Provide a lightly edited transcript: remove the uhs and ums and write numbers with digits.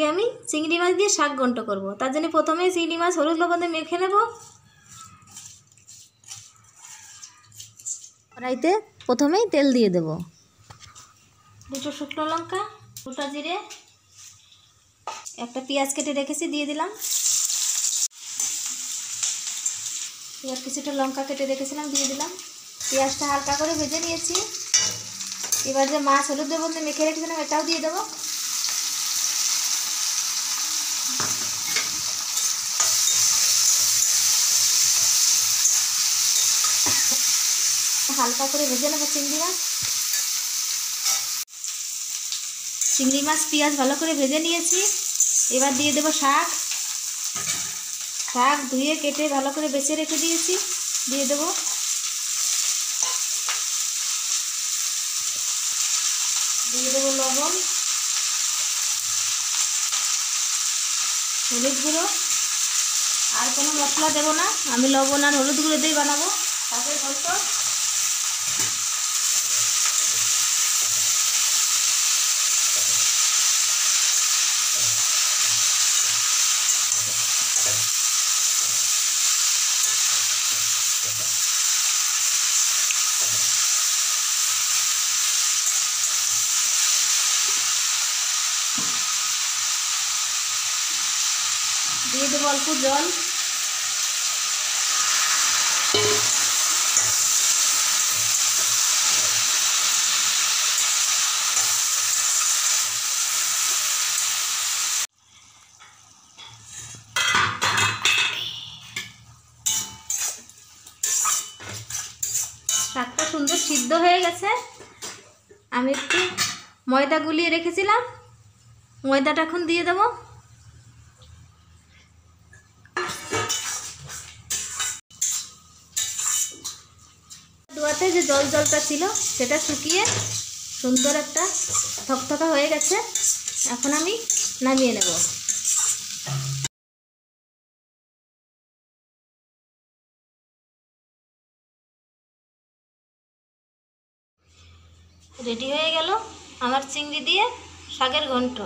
আজকে আমি চিংড়ি মাছ দিয়ে শাক ঘন্ট করব। তার জন্য প্রথমে চিংড়ি মাছ হলুদ লবণ দিয়ে মেখে নেব। কড়াইতে প্রথমেই তেল দিয়ে দেব, দুটো শুকনো লঙ্কা, গোটা জিরে, একটা পেঁয়াজ কেটে রেখেছি দিয়ে দিলাম। এবার কিছুটা লঙ্কা কেটে রেখেছিলাম দিয়ে দিলাম। পেঁয়াজটা হালকা করে ভেজে নিয়েছি। এবার যে মাছ হলুদ লবণ দিয়ে মেখে রেখেছিলাম এটাও দিয়ে দেবো। হালকা করে ভেজে নেবো চিংড়ি মাছ পেঁয়াজ ভালো করে ভেজে নিয়েছি। এবার দিয়ে দেবো শাক ধুয়ে কেটে ভালো করে বেছে রেখে দিয়েছি, দিয়ে দেবো। দিয়ে দেবো লবণ, হলুদ গুঁড়ো, আর কোনো মশলা দেবো না। আমি লবণ আর হলুদ গুঁড়ো দিয়ে বানাবো শাকের ঘন্ট। দিয়ে দেবো অল্প জল। শাকটা সুন্দর সিদ্ধ হয়ে গেছে। আমি একটু ময়দা গুলিয়ে রেখেছিলাম, ময়দাটা এখন দিয়ে দেবো। দোয়াতে যে জলটা ছিল সেটা শুকিয়ে সুন্দর একটা থকথকা হয়ে গেছে। এখন আমি নামিয়ে নেব। রেডি হয়ে গেল আমার চিংড়ি দিয়ে শাকের ঘন্ট।